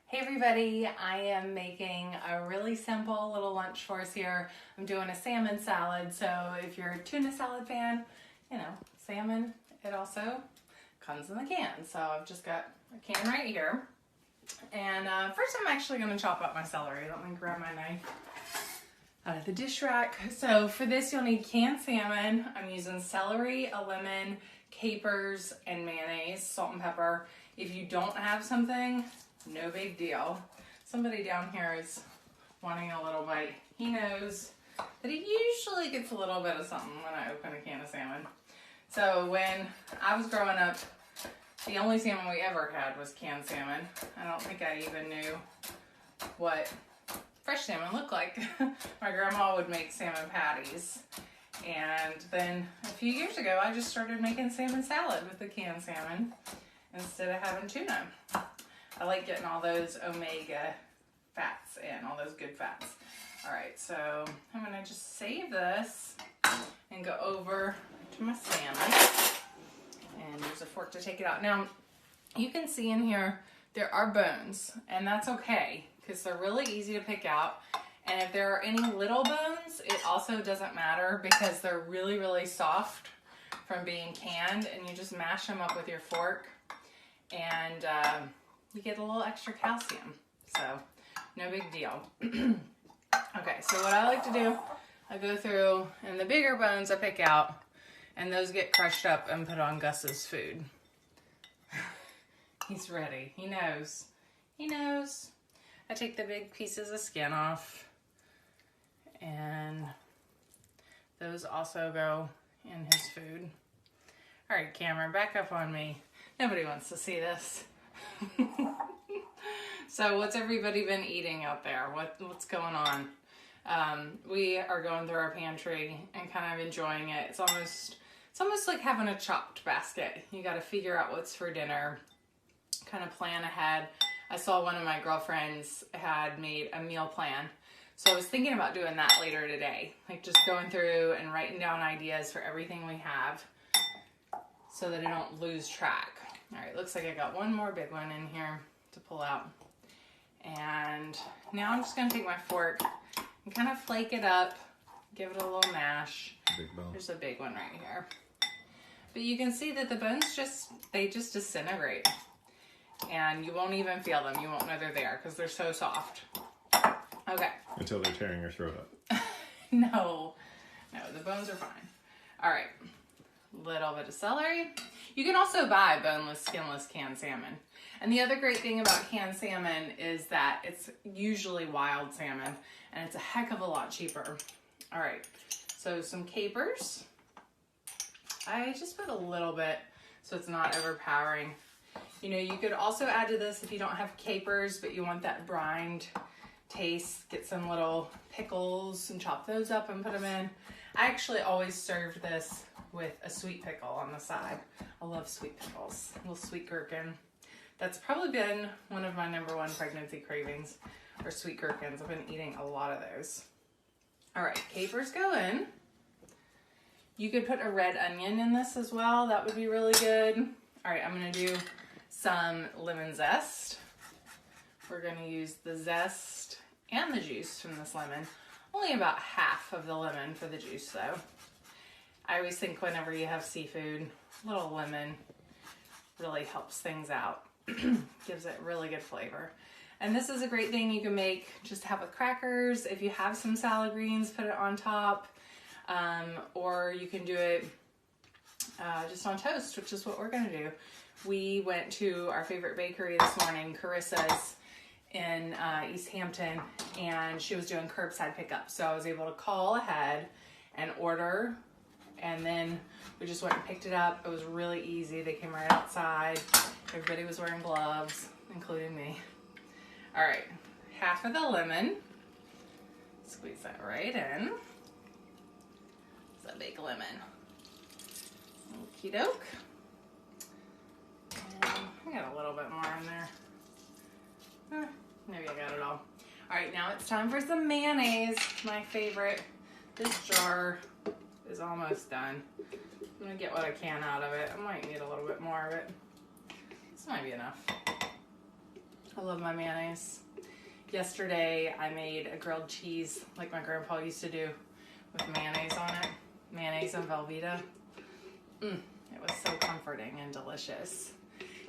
Hey everybody, I am making a really simple little lunch for us here. I'm doing a salmon salad, so if you're a tuna salad fan, you know, salmon, it also comes in the can. So I've just got a can right here. And first I'm actually going to chop up my celery. Let me grab my knife out of the dish rack. So for this you'll need canned salmon. I'm using celery, a lemon, capers, and mayonnaise, salt and pepper. If you don't have something, no big deal. Somebody down here is wanting a little bite. He knows that he usually gets a little bit of something when I open a can of salmon. So when I was growing up, the only salmon we ever had was canned salmon. I don't think I even knew what fresh salmon looked like. My grandma would make salmon patties. And then a few years ago, I just started making salmon salad with the canned salmon instead of having tuna. I like getting all those omega fats in, all those good fats. All right, so I'm gonna just save this and go over to my salmon and use a fork to take it out. Now, you can see in here, there are bones, and that's okay because they're really easy to pick out. And if there are any little bones, it also doesn't matter because they're really, really soft from being canned, and you just mash them up with your fork and you get a little extra calcium, so no big deal. Okay, so what I like to do, I go through, and the bigger bones I pick out, and those get crushed up and put on Gus's food. He's ready. He knows. He knows. I take the big pieces of skin off, and those also go in his food. All right, Cameron, back up on me. Nobody wants to see this. So what's everybody been eating out there? What's going on? We are going through our pantry and kind of enjoying it. It's almost like having a chopped basket. You got to figure out what's for dinner, kind of plan ahead. I saw one of my girlfriends had made a meal plan. So I was thinking about doing that later today, like just going through and writing down ideas for everything we have so that I don't lose track. All right, looks like I got one more big one in here to pull out. And now I'm just gonna take my fork and kind of flake it up, give it a little mash. Big bone. There's a big one right here. But you can see that the bones just disintegrate. And you won't even feel them. You won't know they're there because they're so soft. Okay. Until they're tearing your throat up. No, the bones are fine. All right, little bit of celery. You can also buy boneless, skinless canned salmon. And the other great thing about canned salmon is that it's usually wild salmon, and it's a heck of a lot cheaper. All right, so some capers. I just put a little bit so it's not overpowering. You know, you could also add to this if you don't have capers, but you want that brined taste. Get some little pickles and chop those up and put them in. I actually always served this with a sweet pickle on the side. I love sweet pickles. A little sweet gherkin. That's probably been one of my #1 pregnancy cravings, or sweet gherkins. I've been eating a lot of those. All right, capers go in. You could put a red onion in this as well. That would be really good. All right, I'm gonna do some lemon zest. We're gonna use the zest and the juice from this lemon. Only about half of the lemon for the juice though. I always think whenever you have seafood, a little lemon really helps things out. Gives it really good flavor. And this is a great thing you can make, just have with crackers. If you have some salad greens, put it on top. Or you can do it just on toast, which is what we're gonna do. We went to our favorite bakery this morning, Carissa's in East Hampton, and she was doing curbside pickup. So I was able to call ahead and order, and then we just went and picked it up. It was really easy. They came right outside. Everybody was wearing gloves, including me. All right, half of the lemon. Squeeze that right in. It's a big lemon. Okie doke. I got a little bit more in there. Maybe I got it all. All right, now it's time for some mayonnaise, my favorite. This jar is almost done. I'm gonna get what I can out of it. I might need a little bit more of it. This might be enough. a love my mayonnaise. Yesterday I made a grilled cheese like my grandpa used to do with mayonnaise on it. Mayonnaise and Velveeta. It was so comforting and delicious.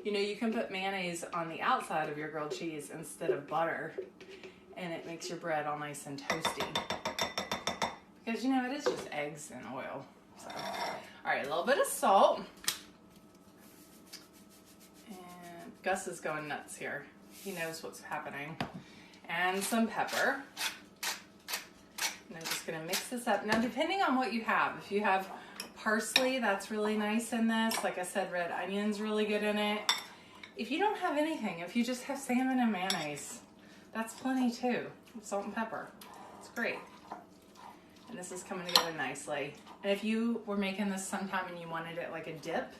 You know, you can put mayonnaise on the outside of your grilled cheese instead of butter, and it makes your bread all nice and toasty. Because, you know, it is just eggs and oil. So, all right, a little bit of salt. And Gus is going nuts here. He knows what's happening. And some pepper. And I'm just going to mix this up. Now, depending on what you have, if you have parsley, that's really nice in this. Like I said, red onion's really good in it. If you don't have anything, if you just have salmon and mayonnaise, that's plenty too. Salt and pepper. It's great. And this is coming together nicely. And if you were making this sometime and you wanted it like a dip,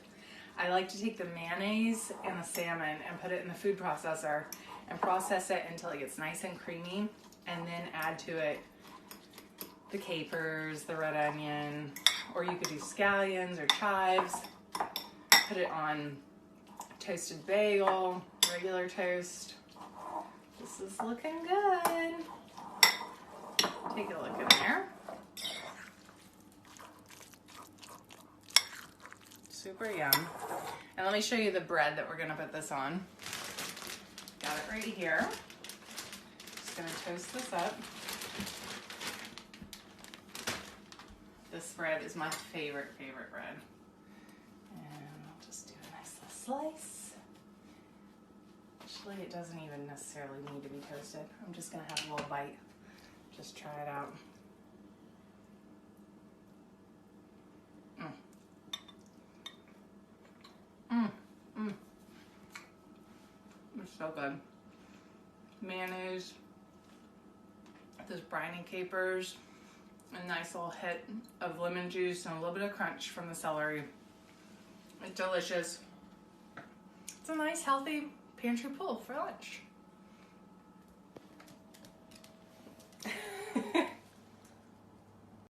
I like to take the mayonnaise and the salmon and put it in the food processor and process it until it gets nice and creamy, and then add to it the capers, the red onion, or you could do scallions or chives. Put it on toasted bagel, regular toast. This is looking good. Take a look in there. Super yum. And let me show you the bread that we're gonna put this on. Got it right here. Just gonna toast this up. This bread is my favorite bread. And I'll just do a nice little slice. Actually, it doesn't even necessarily need to be toasted. I'm just gonna have a little bite. Just try it out. It's so good. Mayonnaise, those briny capers, a nice little hit of lemon juice, and a little bit of crunch from the celery. It's delicious. It's a nice, healthy pantry pull for lunch.